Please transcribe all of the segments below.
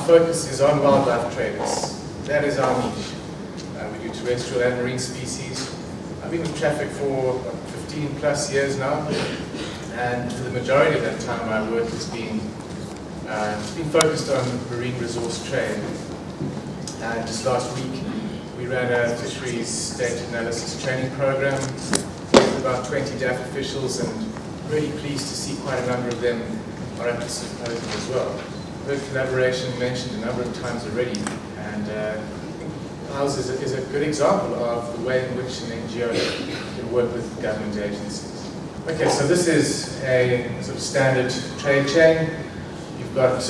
focus is on wildlife traders. That is our niche. We do terrestrial and marine species. I've been in traffic for 15 plus years now, and for the majority of that time my work has been focused on marine resource trade. And just last week we ran a fisheries data analysis training program with about 20 DAF officials, and really pleased to see quite a number of them are up to symposium as well. Heard collaboration mentioned a number of times already, and ours is a good example of the way in which an NGO can work with government agencies. Okay, so this is a sort of standard trade chain. You've got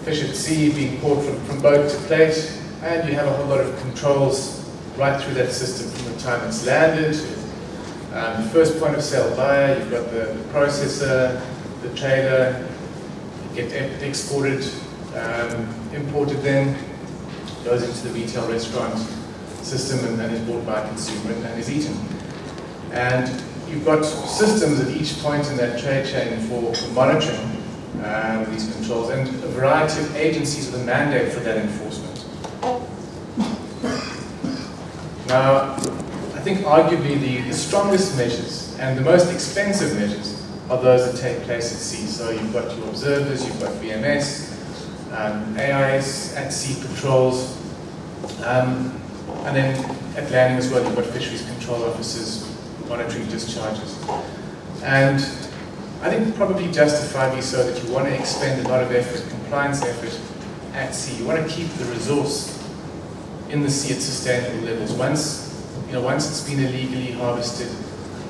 fish at sea being caught from boat to plate, and you have a whole lot of controls right through that system from the time it's landed. The first point of sale buyer, you've got the processor, the trader, you get exported, imported then, goes into the retail restaurant system and is bought by a consumer and is eaten. And you've got systems at each point in that trade chain for monitoring these controls, and a variety of agencies with a mandate for that enforcement. Now, I think arguably the strongest measures and the most expensive measures are those that take place at sea. So you've got your observers, you've got VMS, AIS, at sea patrols, and then at landing as well, you've got fisheries control officers monitoring discharges. And I think probably justifiably so that you want to expend a lot of effort, compliance effort at sea. You want to keep the resource in the sea at sustainable levels. Once it's been illegally harvested,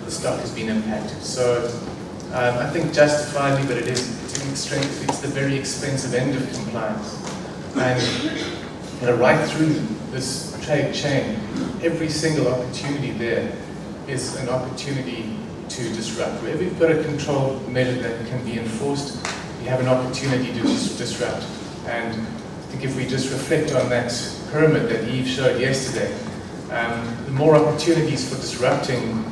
the stock has been impacted. So I think justifiably, but it's the very expensive end of compliance. And right through this trade chain, every single opportunity there is an opportunity to disrupt. Wherever you've got a control measure that can be enforced, you have an opportunity to disrupt. And I think if we just reflect on that pyramid that Eve showed yesterday, the more opportunities for disrupting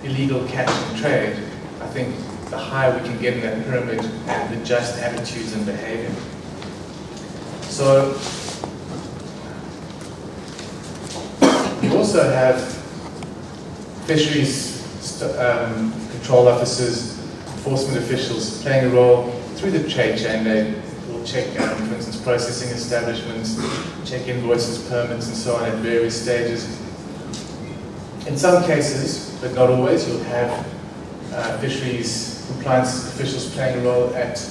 illegal catch and trade, I think the higher we can get in that pyramid and the just attitudes and behavior. So we also have fisheries control officers, enforcement officials playing a role through the trade chain. They will check, for instance, processing establishments, check invoices, permits, and so on at various stages. In some cases, but not always, you'll have fisheries compliance officials playing a role at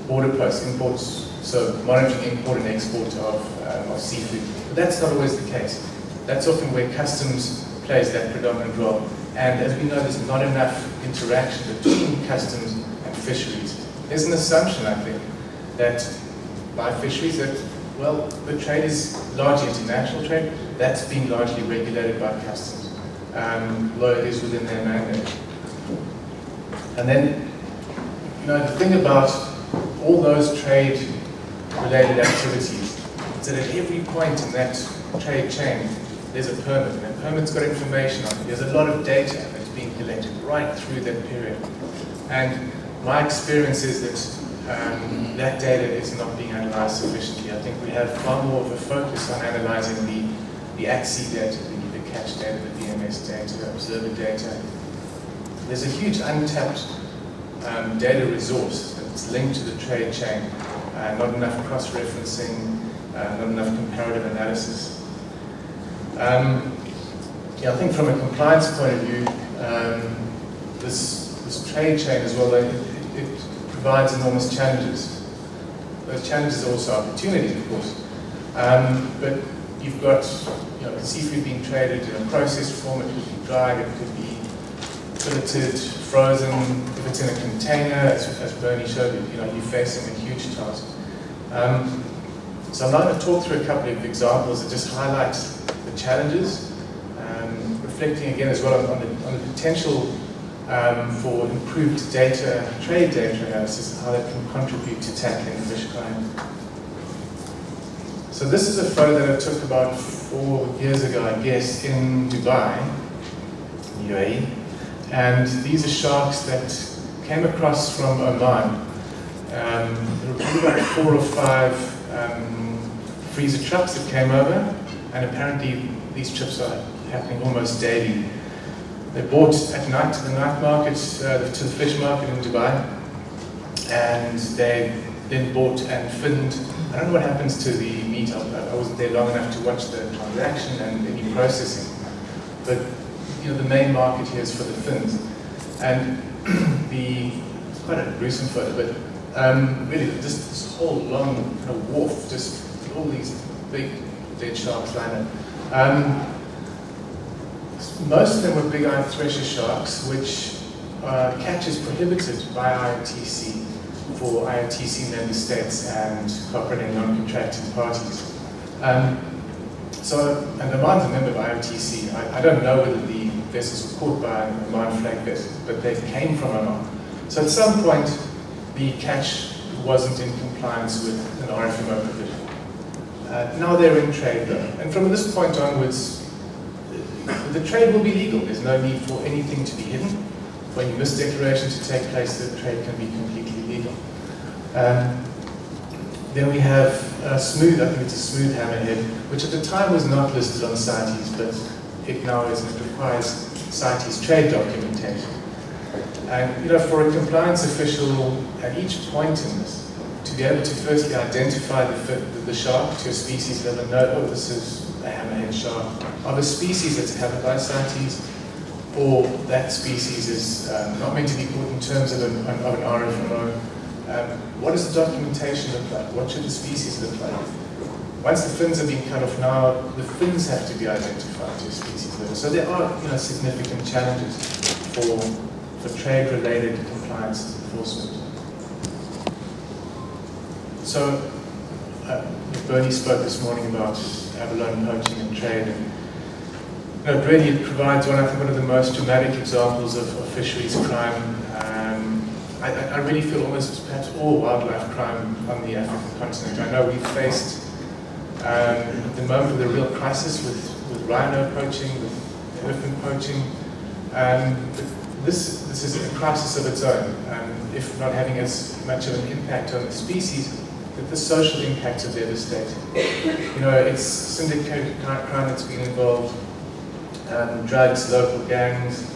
border posts, imports, so monitoring import and export of seafood. But that's not always the case. That's often where customs plays that predominant role. And as we know, there's not enough interaction between customs and fisheries. There's an assumption, I think, that by fisheries that, well, the trade is largely international trade. That's been largely regulated by customs, though it is within their mandate. And then, the thing about all those trade-related activities is that at every point in that trade chain, there's a permit, and that permit's got information on it. There's a lot of data that's being collected right through that period. And my experience is that that data is not being analyzed sufficiently. I think we have far more of a focus on analyzing the at-sea data, the catch data, the VMS data, the observer data. There's a huge untapped data resource that's linked to the trade chain. Not enough cross-referencing, not enough comparative analysis. I think from a compliance point of view, this trade chain as well, it provides enormous challenges. Those challenges are also opportunities, of course. But you've got seafood being traded in a processed form. It could be dried, it could be filleted, frozen. If it's in a container, as Bernie showed, you're facing a huge task. So I'm now going to talk through a couple of examples that just highlight the challenges, reflecting again as well on the potential for improved trade data analysis, and how that can contribute to tackling fish crime. So this is a photo that I took about 4 years ago, I guess, in Dubai, UAE. And these are sharks that came across from Oman There were probably about 4 or 5 freezer trucks that came over, and apparently these trips are happening almost daily. They bought at night to the night market, to the fish market in Dubai, and they then bought and finned. I don't know what happens to the meat. I wasn't there long enough to watch the transaction and any processing, but the main market here is for the fins. And it's quite a gruesome photo, but really just this whole long kind of wharf, just all these big dead sharks lined up. Most of them were big-eyed thresher sharks, which catch is prohibited by IOTC for IOTC member states and cooperating non-contracting parties. And Oman's a member of IOTC. I don't know whether the vessels were caught by an Oman flag vessel, but they came from Oman. So at some point, the catch wasn't in compliance with an RFMO provision. Now they're in trade though, and from this point onwards, the trade will be legal. There's no need for anything to be hidden. For any misdeclaration to take place, the trade can be completely legal. Then we have smooth, I think it's a smooth hammerhead, which at the time was not listed on CITES, but it now is, and it requires CITES trade documentation. And for a compliance official at each point in this, to be able to firstly identify the shark to a species level, know, oh, this is a hammerhead shark of a species that's covered by CITES, or that species is not meant to be caught in terms of an RFMO. What does the documentation look like? What should the species look like? Once the fins have been cut off now, the fins have to be identified to a species level. So there are significant challenges for trade-related compliance enforcement. So Bernie spoke this morning about abalone poaching and trade, and really it provides one of the most dramatic examples of fisheries crime. I really feel almost perhaps all wildlife crime on the African continent. I know we've faced at the moment with a real crisis with rhino poaching, with elephant poaching. This is a crisis of its own, if not having as much of an impact on the species, that the social impacts are devastating. It's syndicated crime that's been involved, drugs, local gangs,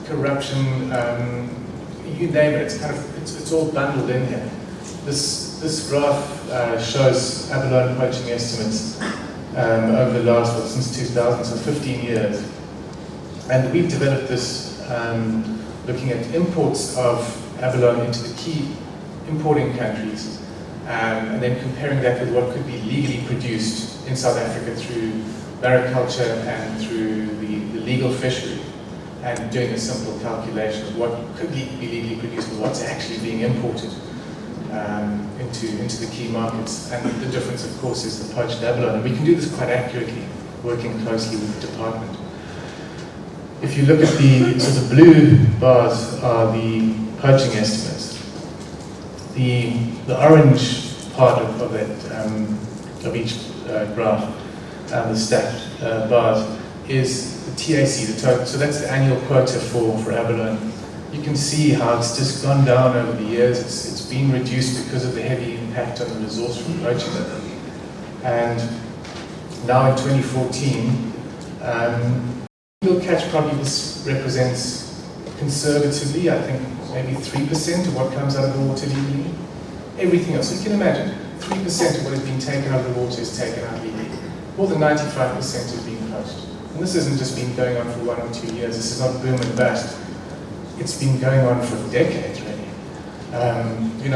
corruption, you name it. It's all bundled in here. This graph shows abalone poaching estimates over the last, since 2000, so 15 years. And we've developed this looking at imports of abalone into the key importing countries, and then comparing that with what could be legally produced in South Africa through mariculture and through the legal fishery, and doing a simple calculation of what could be legally produced and what's actually being imported into the key markets. And the difference, of course, is the poached abalone. And we can do this quite accurately, working closely with the department. If you look at the blue bars are the poaching estimates. The orange part of that of each graph, the stacked bars, is the TAC, the total. So that's the annual quota for abalone. You can see how it's just gone down over the years. It's been reduced because of the heavy impact on the resource from poaching. And now in 2014, legal catch probably represents conservatively, I think, maybe 3% of what comes out of the water legally. Everything else, so you can imagine, 3% of what has been taken out of the water is taken out legally. More than 95% is being poached. And this hasn't just been going on for 1 or 2 years. This is not boom and bust. It's been going on for decades, really.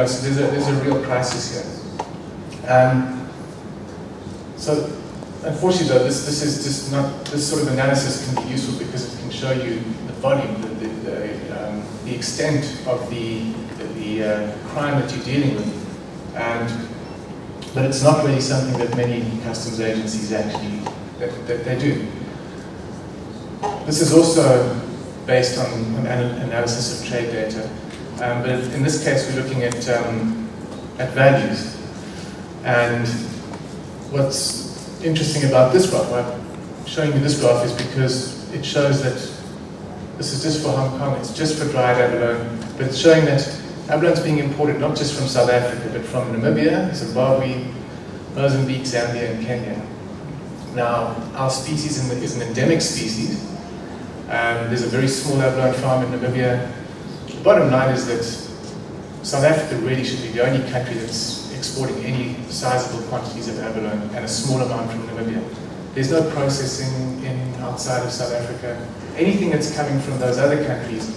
So there's a real crisis here. So unfortunately, though, this is just not, this sort of analysis can be useful because it can show you the volume, the extent of the crime that you're dealing with, but it's not really something that many customs agencies actually that they do. This is also based on analysis of trade data, but in this case we're looking at values. And what's interesting about this graph, why I'm showing you this graph, is because it shows that this is just for Hong Kong, it's just for dried abalone, but it's showing that Abalone is being imported not just from South Africa, but from Namibia, Zimbabwe, Mozambique, Zambia, and Kenya. Now, our species is an endemic species. There's a very small abalone farm in Namibia. The bottom line is that South Africa really should be the only country that's exporting any sizable quantities of abalone, and a small amount from Namibia. There's no processing outside of South Africa. Anything that's coming from those other countries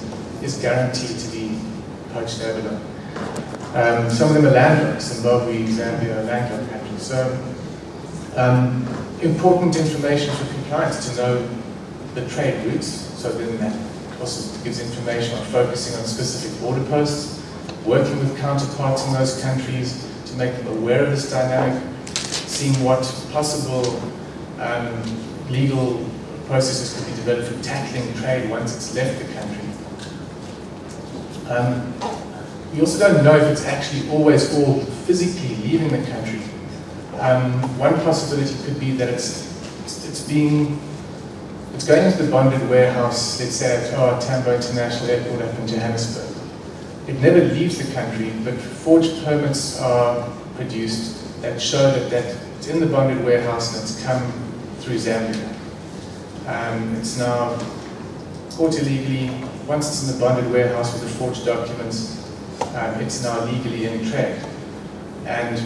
is guaranteed to be poached abalone. Some of them are landlocked, Zimbabwe, Zambia, landlocked countries. So, important information for compliance to know the trade routes. So then that also gives information on focusing on specific border posts, working with counterparts in those countries to make them aware of this dynamic, seeing what possible legal processes could be developed for tackling trade once it's left the country. We also don't know if it's actually always all physically leaving the country. One possibility could be that it's going into the bonded warehouse, let's say at Tambo International Airport up in Johannesburg. It never leaves the country, but forged permits are produced that show that it's in the bonded warehouse and it's come through Zambia. It's now caught illegally. Once it's in the bonded warehouse with the forged documents, it's now legally in trade. And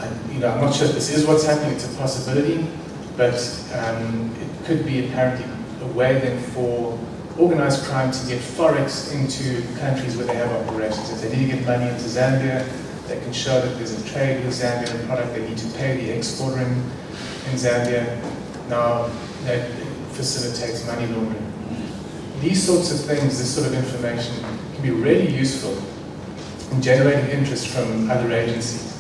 I'm not sure if this is what's happening. It's a possibility, but it could be apparently a way then for organized crime to get forex into countries where they have operations. If they need to get money into Zambia, they can show that there's a trade with Zambian product. They need to pay the exporter in Zambia. Now that facilitates money laundering. These sorts of things, this sort of information, can be really useful in generating interest from other agencies.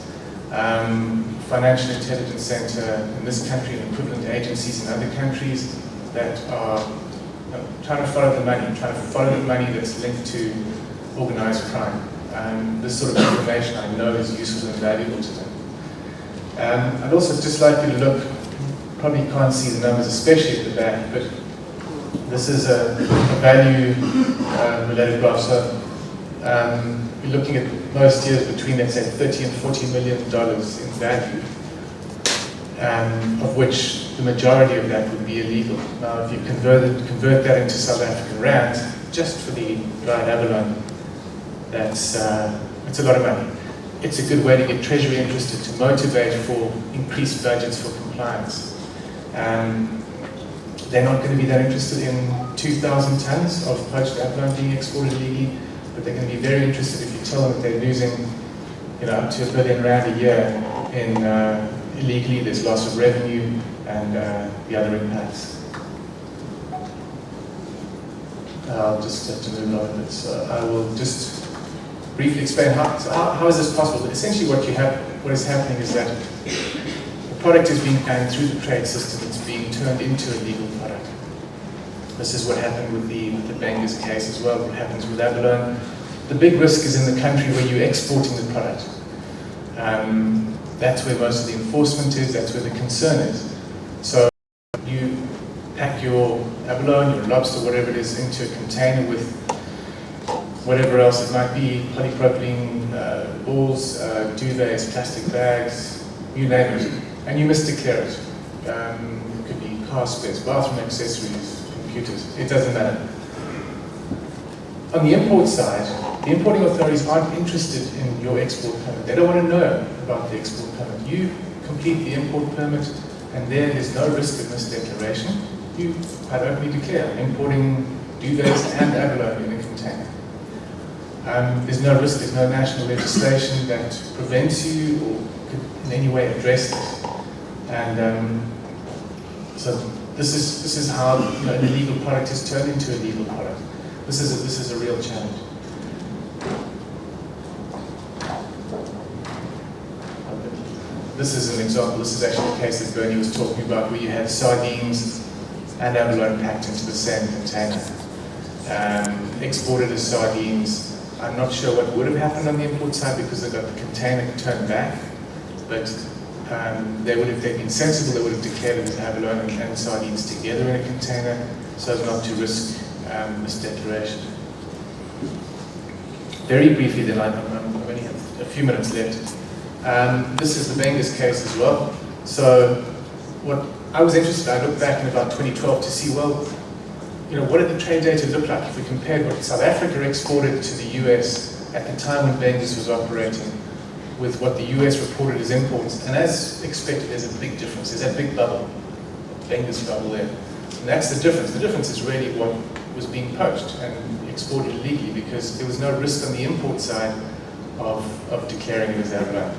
Financial Intelligence Center in this country and equivalent agencies in other countries that are trying to follow the money that's linked to organized crime. This sort of information I know is useful and valuable to them. I'd also just like you to look, probably can't see the numbers, especially at the back, but this is a value related graph. So we're looking at most years between, let's say, $30 and $40 million in value, of which the majority of that would be illegal. Now, if you convert that into South African rands, just for the dried abalone, it's a lot of money. It's a good way to get Treasury interested, to motivate for increased budgets for compliance. They're not going to be that interested in 2,000 tons of poached abalone being exported illegally, but they're going to be very interested if you tell them that they're losing, up to R1 billion a year in illegally. There's loss of revenue and the other impacts. I'll just have to move on a bit. So I will just briefly explain how is this possible. But essentially, what is happening is that the product is being banned through the trade system. It's being turned into a legal product. This is what happened with the Bengas case as well. What happens with abalone? The big risk is in the country where you're exporting the product. That's where most of the enforcement is. That's where the concern is. So you pack your abalone, your lobster, whatever it is, into a container with whatever else it might be, polypropylene balls, duvets, plastic bags, you name it, and you misdeclare it. It could be car spares, bathroom accessories, computers, it doesn't matter. On the import side, the importing authorities aren't interested in your export permit. They don't want to know about the export permit. You complete the import permit, and there's no risk of misdeclaration. You quite openly declare importing duvets and abalone in a container. There's no risk, there's no national legislation that prevents you or could in any way address this. And so this is how an illegal product is turned into a legal product. This is a real challenge. This is an example. This is actually the case that Bernie was talking about, where you had sardines and abalone packed into the same container, exported as sardines. I'm not sure what would have happened on the import side because they got the container turned back, but if they'd been sensible, they would have declared it as abalone and sardines together in a container so as not to risk misdeclaration. Very briefly, then I only have a few minutes left. This is the Bengus case as well. So what I was interested, I looked back in about 2012 to see, well, what did the trade data look like if we compared what South Africa exported to the US at the time when Bengus was operating with what the US reported as imports. And as expected, there's a big difference. There's that big bubble, Bengus bubble there. And that's the difference. The difference is really what was being poached and exported illegally, because there was no risk on the import side of declaring it as abalone.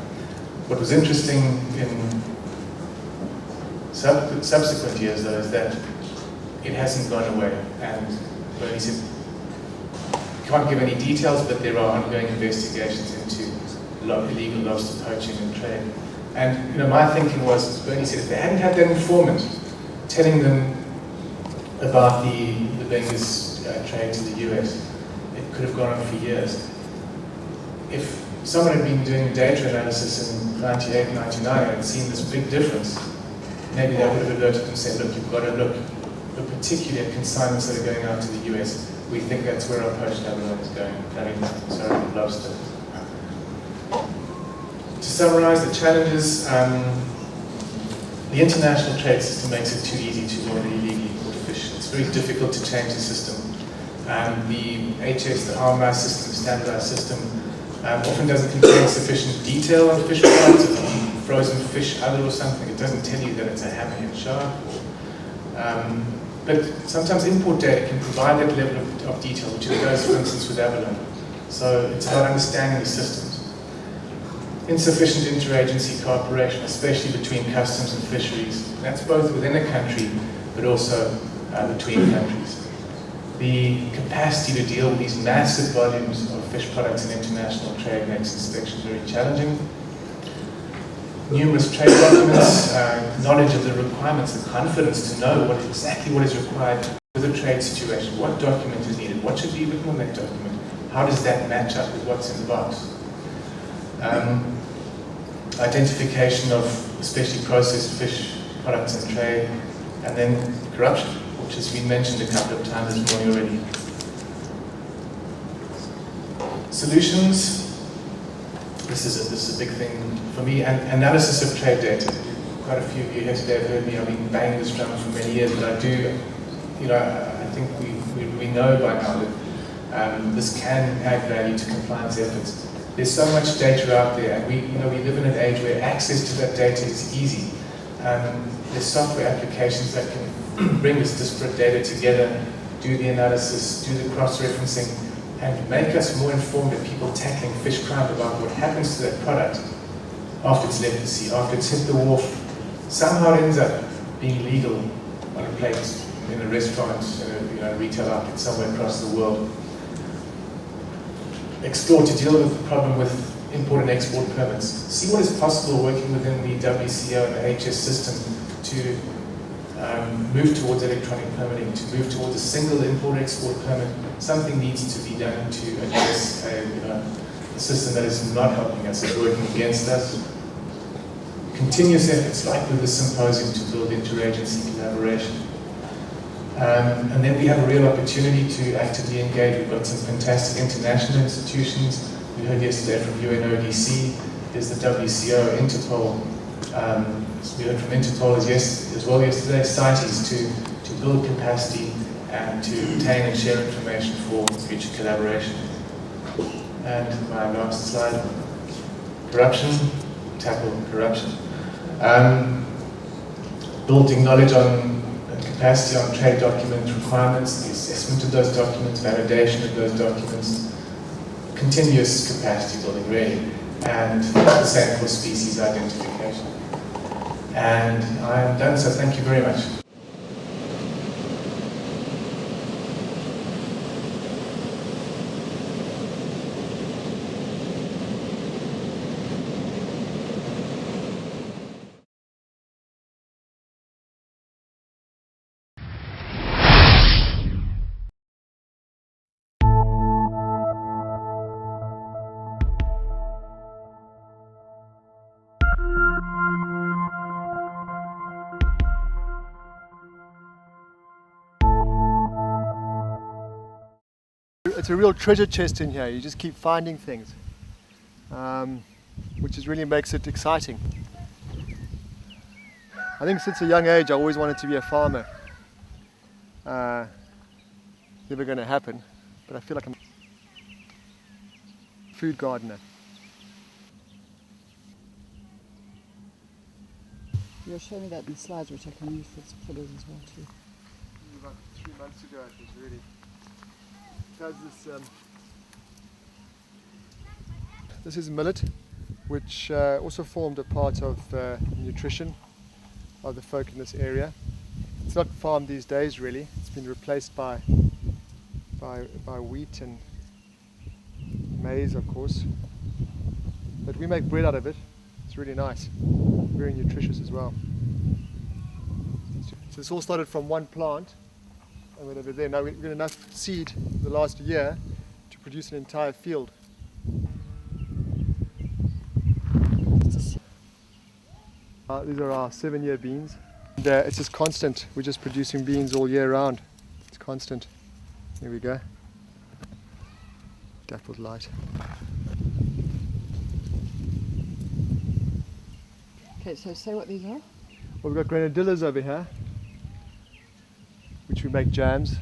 What was interesting in subsequent years, though, is that it hasn't gone away. And Bernie said, can't give any details, but there are ongoing investigations into illegal lobster poaching and trade. And my thinking was, as Bernie said, if they hadn't had that informant telling them about the Bengus trade to the US, it could have gone on for years. If someone had been doing data analysis in 98, 99 and seen this big difference, maybe they would have alerted and said, look, you've got to look particularly at consignments that are going out to the US. We think that's where our poached abalone is going. Lobster. To summarize the challenges, the international trade system makes it too easy to order illegally caught fish. It's very difficult to change the system. The HS, the RMAS system, the standardized system, often doesn't contain sufficient detail on fish products. If you frozen fish other or something, it doesn't tell you that it's a hammerhead shark. But sometimes import data can provide that level of detail, which it does, for instance, with abalone. So it's about understanding the systems. Insufficient interagency cooperation, especially between customs and fisheries. That's both within a country, but also between countries. The capacity to deal with these massive volumes of fish products in international trade makes inspection very challenging. Numerous trade documents, knowledge of the requirements, the confidence to know exactly what is required with a trade situation. What document is needed? What should be written on that document? How does that match up with what's in the box? Identification of especially processed fish products in trade, and then corruption, which has been mentioned a couple of times this morning already. Solutions. This is a big thing for me. And analysis of trade data. Quite a few of you here today have heard me. I've been banging this drum for many years, but I do, I think we know by now that this can add value to compliance efforts. There's so much data out there, and we live in an age where access to that data is easy. There's software applications that can bring this disparate data together, do the analysis, do the cross-referencing, and make us more informed of people tackling fish crime about what happens to that product after it's left the sea, after it's hit the wharf. Somehow it ends up being legal on a plate in a restaurant, in a retail outlet somewhere across the world. Explore to deal with the problem with import and export permits. See what is possible working within the WCO and the HS system to move towards electronic permitting, to move towards a single import-export permit. Something needs to be done to address a system that is not helping us, is working against us. Continuous efforts, like with the symposium, to build interagency collaboration. And then we have a real opportunity to actively engage. We've got some fantastic international institutions. We heard yesterday from UNODC, there's the WCO, Interpol. We heard from Interpol as well yesterday, CITES, to build capacity and to obtain and share information for future collaboration. And my last slide, corruption, tackle corruption. Building knowledge on capacity on trade document requirements, the assessment of those documents, validation of those documents, continuous capacity building really, and the same for species identification. And I am done, so thank you very much. it's a real treasure chest in here. You just keep finding things, which really makes it exciting. I think since a young age I always wanted to be a farmer. Never going to happen, but I feel like I'm a food gardener. You'll show me that in slides, which I can use for fillers as well too. About 3 months ago it was really. It has this. This is millet, which also formed a part of nutrition of the folk in this area. It's not farmed these days really. It's been replaced by wheat and maize, of course. But we make bread out of it. It's really nice, very nutritious as well. So this all started from one plant, and went over there. Now we've got enough seed the last year to produce an entire field. These are our 7-year beans. And, it's just constant. We're just producing beans all year round. It's constant. Here we go. Dappled light. Okay, so say what these are. Well, we've got grenadillas over here, which we make jams.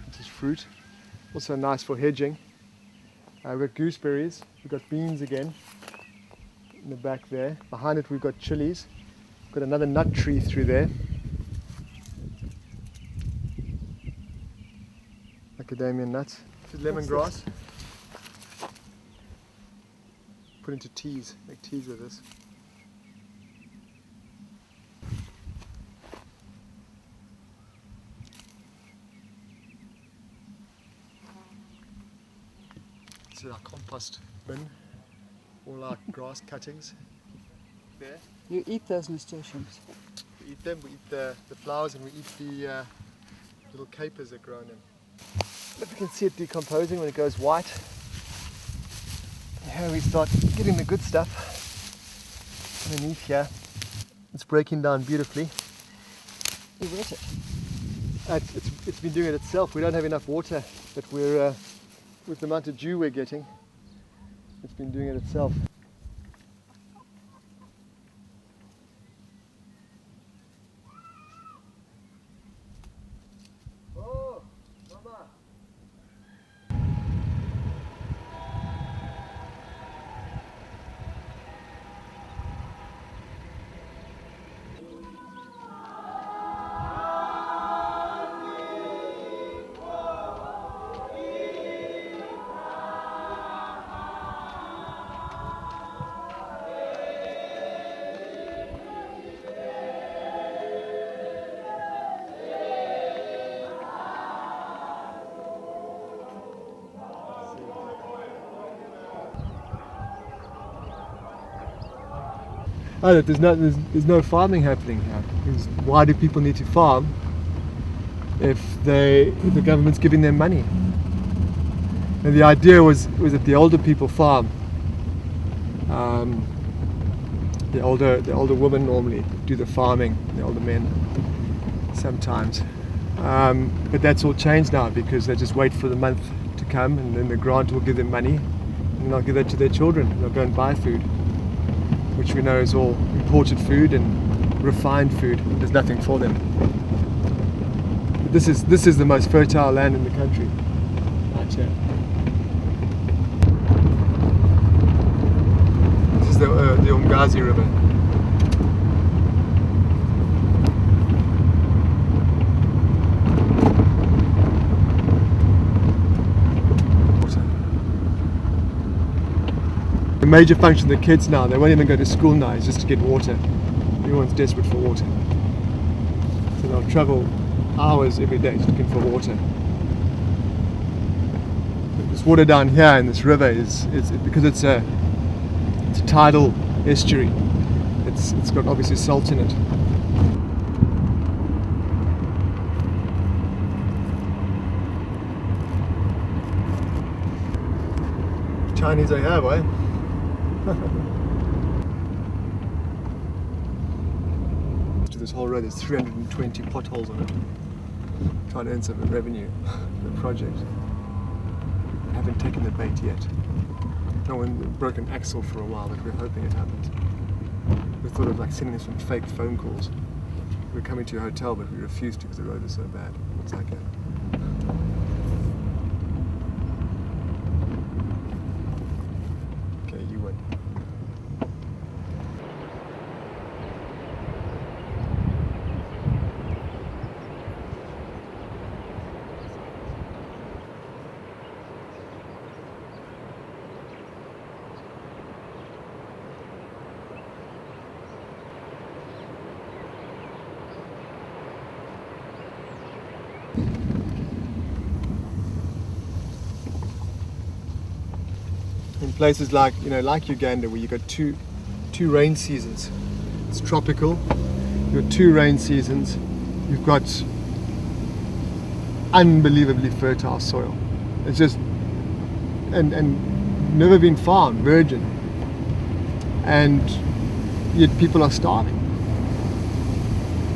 This is fruit. Also nice for hedging. We've got gooseberries. We've got beans again in the back there. Behind it we've got chilies. We've got another nut tree through there. Macadamia nuts. This is lemongrass. Put into teas. Make teas with this. This is our compost bin. All our grass cuttings. There. You eat those nasturtiums. We eat them. We eat the flowers, and we eat the little capers that grow in them. But we can see it decomposing when it goes white. Here we start getting the good stuff underneath here. It's breaking down beautifully. You wet it. It's been doing it itself. We don't have enough water, but we're with the amount of dew we're getting, it's been doing it itself. Oh, Mama! Oh, there's no farming happening here. Why do people need to farm if the government's giving them money? And the idea was that the older people farm. The older women normally do the farming. The older men sometimes. But that's all changed now because they just wait for the month to come, and then the grant will give them money, and they'll give that to their children. They'll go and buy food, which we know is all imported food and refined food. There's nothing for them. But this is the most fertile land in the country, right here. This is the Umgazi River. The major function of the kids now, they won't even go to school now, is just to get water. Everyone's desperate for water. So they'll travel hours every day just looking for water. This water down here in this river is because it's a tidal estuary. It's got obviously salt in it. Chinese I have, eh? To this whole road, there's 320 potholes on it. Trying to earn some revenue for the project. haven't taken the bait yet. No one broke an axle for a while, but we're hoping it happens. We thought of like sending some fake phone calls. We're coming to your hotel, but we refused to because the road is so bad. It's like a... Okay, you win. In places like, like Uganda, where you've got two rain seasons. It's tropical. You've got 2 rain seasons. You've got unbelievably fertile soil. It's just and never been farmed, virgin. And yet people are starving.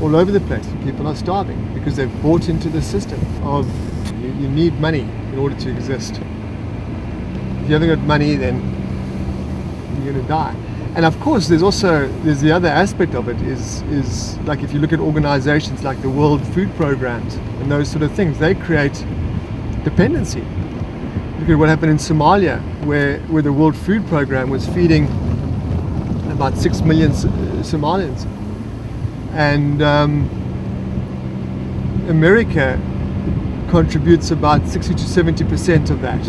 All over the place, people are starving because they've bought into the system of you need money in order to exist. If you haven't got money, then you're going to die. And of course, there's the other aspect of it is like if you look at organizations like the World Food Programs and those sort of things, they create dependency. Look at what happened in Somalia, where the World Food Program was feeding about 6 million Somalians. And America contributes about 60 to 70% of that.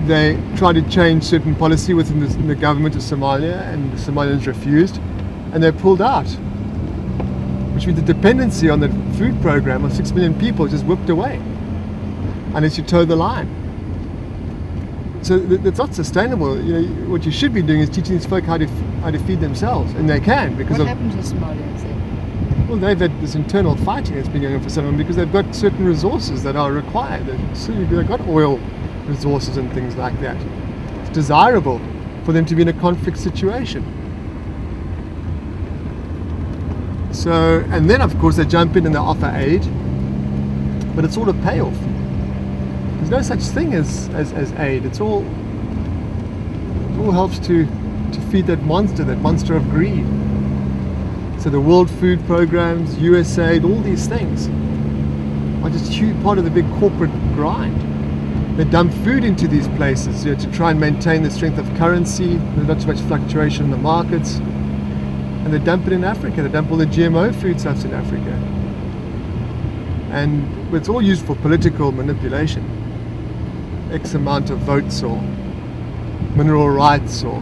They tried to change certain policy within the government of Somalia, and the Somalians refused, and they pulled out. Which means the dependency on the food program of 6 million people just whipped away, unless you toe the line. So that's not sustainable. What you should be doing is teaching these folk how to feed themselves, and they can because what happened to Somalians then? Well, they've had this internal fighting that's been going on for so long because they've got certain resources that are required. They've got oil resources and things like that. It's desirable for them to be in a conflict situation. So, and then of course they jump in and they offer aid, but it's all a payoff. There's no such thing as aid. It all helps to feed that monster of greed. So the World Food Programs, USAID, all these things are just a huge part of the big corporate grind. They dump food into these places to try and maintain the strength of currency. There's not too much fluctuation in the markets. And they dump it in Africa. They dump all the GMO foodstuffs in Africa. And it's all used for political manipulation. X amount of votes or mineral rights or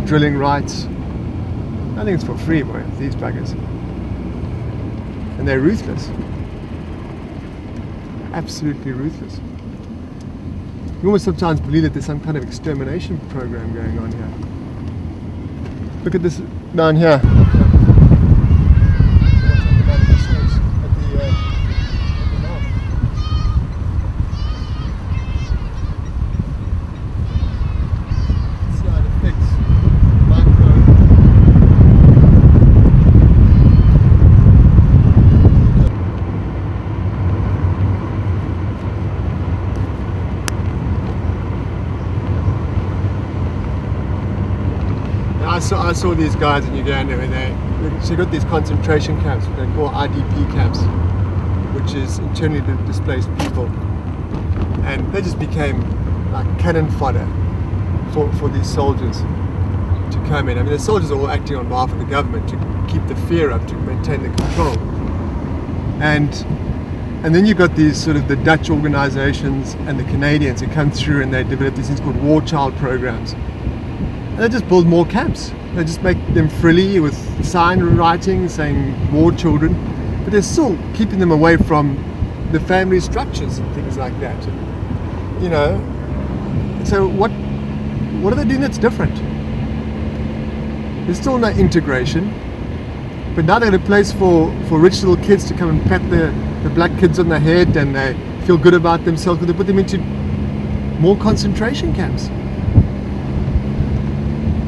drilling rights. Nothing's for free, boy, these buggers. And they're ruthless. Absolutely ruthless. You almost sometimes believe that there's some kind of extermination program going on here. Look at this down here. I saw these guys in Uganda where they got these concentration camps, which they call IDP camps, which is internally displaced people, and they just became like cannon fodder for these soldiers to come in. I mean, the soldiers are all acting on behalf of the government to keep the fear up, to maintain the control, and then you've got these sort of the Dutch organizations and the Canadians who come through and they develop these things called war child programs. And they just build more camps. They just make them frilly with sign writing saying war children, but they're still keeping them away from the family structures and things like that. So what are they doing that's different? There's still no integration, but now they've got a place for rich little kids to come and pat the black kids on the head, and they feel good about themselves, but they put them into more concentration camps.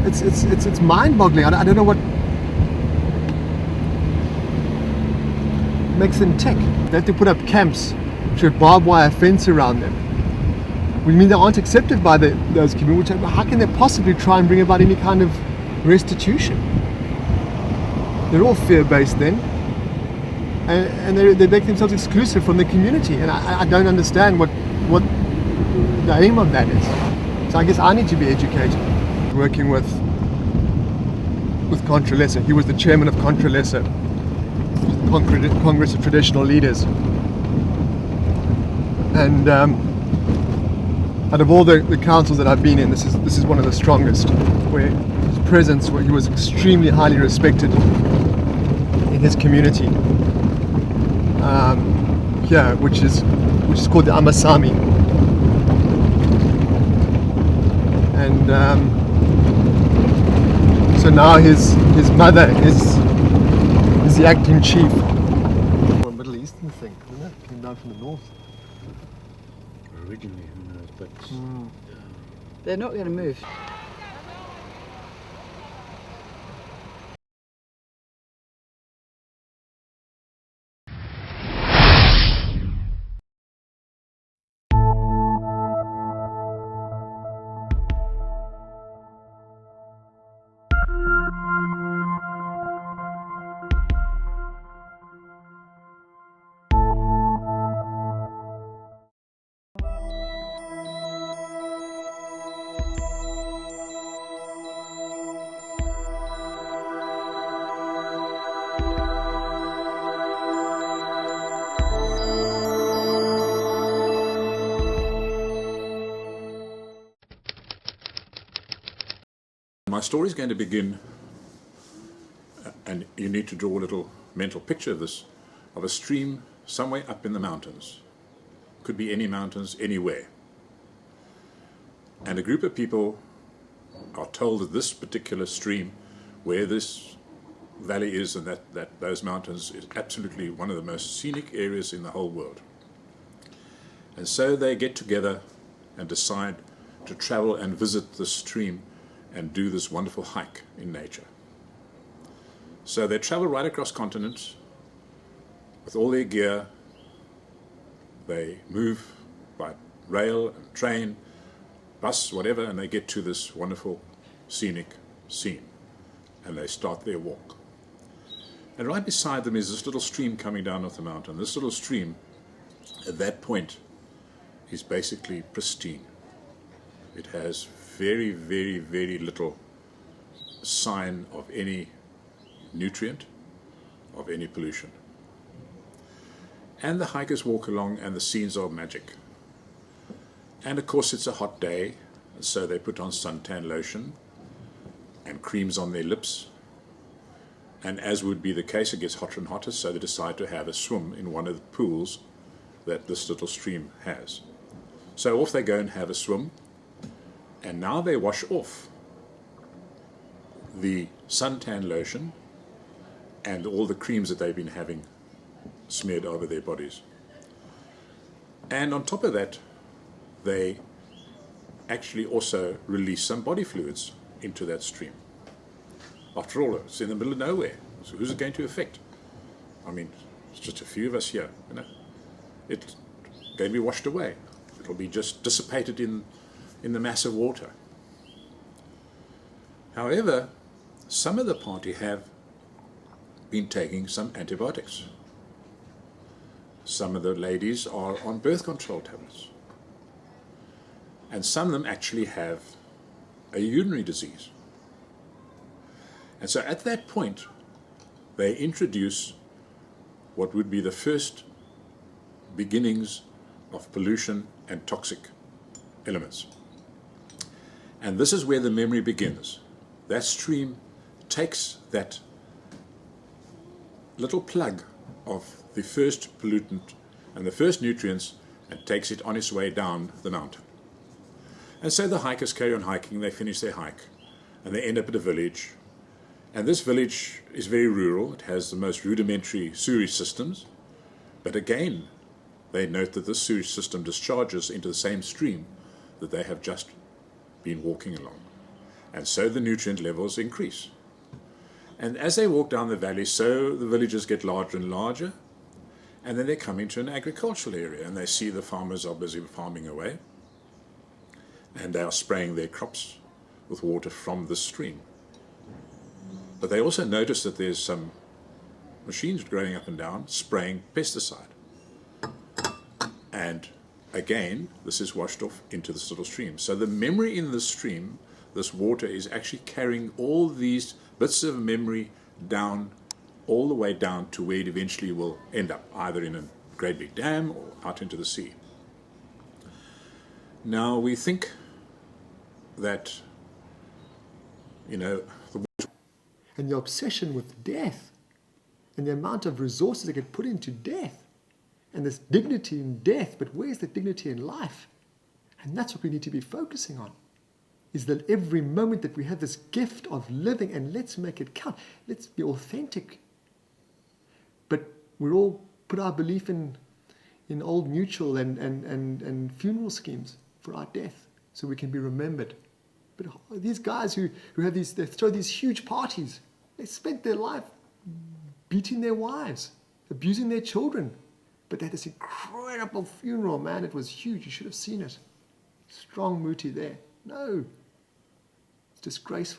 It's mind-boggling. I don't know what makes them tick. They have to put up camps which have barbed wire fence around them. We mean they aren't accepted by those communities. How can they possibly try and bring about any kind of restitution? They're all fear-based then, and they make themselves exclusive from the community. And I don't understand what the aim of that is. So I guess I need to be educated. Working with Contra Lesser. He was the chairman of Contra Lesser, Congress of Traditional Leaders. And out of all the councils that I've been in, this is one of the strongest, where his presence, where he was extremely highly respected in his community. Here, which is called the Amasami. And so now his mother is the acting chief. A Middle Eastern thing, isn't it? Came down from the north. Originally, who knows, but They're not going to move. My story is going to begin, and you need to draw a little mental picture of this, of a stream somewhere up in the mountains. Could be any mountains, anywhere. And a group of people are told that this particular stream, where this valley is and that those mountains, is absolutely one of the most scenic areas in the whole world. And so they get together and decide to travel and visit this stream and do this wonderful hike in nature. So they travel right across continents with all their gear. They move by rail and train, bus, whatever, and they get to this wonderful scenic scene. And they start their walk. And right beside them is this little stream coming down off the mountain. This little stream, at that point, is basically pristine. It has very, very, very little sign of any nutrient, of any pollution. And the hikers walk along and the scenes are magic. And of course it's a hot day, so they put on suntan lotion and creams on their lips. And as would be the case, it gets hotter and hotter, so they decide to have a swim in one of the pools that this little stream has. So off they go and have a swim. And now they wash off the suntan lotion and all the creams that they've been having smeared over their bodies. And on top of that, they actually also release some body fluids into that stream. After all, it's in the middle of nowhere, so who's it going to affect? I mean, it's just a few of us here, you know. It's going to be washed away. It'll be just dissipated in the mass of water. However, some of the party have been taking some antibiotics. Some of the ladies are on birth control tablets. And some of them actually have a urinary disease. And so at that point, they introduce what would be the first beginnings of pollution and toxic elements. And this is where the memory begins. That stream takes that little plug of the first pollutant and the first nutrients and takes it on its way down the mountain. And so the hikers carry on hiking, they finish their hike, and they end up at a village. And this village is very rural. It has the most rudimentary sewage systems. But again, they note that this sewage system discharges into the same stream that they have just been walking along. And so the nutrient levels increase. And as they walk down the valley, so the villages get larger and larger. And then they come into an agricultural area and they see the farmers are busy farming away and they are spraying their crops with water from the stream. But they also notice that there's some machines going up and down spraying pesticide. And again, this is washed off into this little stream. So the memory in the stream, this water is actually carrying all these bits of memory down, all the way down to where it eventually will end up, either in a great big dam or out into the sea. Now we think that, the And the obsession with death and the amount of resources that get put into death and this dignity in death, but where's the dignity in life? And that's what we need to be focusing on, is that every moment that we have this gift of living, and let's make it count. Let's be authentic. But we're all put our belief in old mutual and funeral schemes for our death so we can be remembered. But these guys who have they throw these huge parties, they spent their life beating their wives, abusing their children. But they had this incredible funeral, man. It was huge. You should have seen it. Strong Muti there. No. It's disgraceful.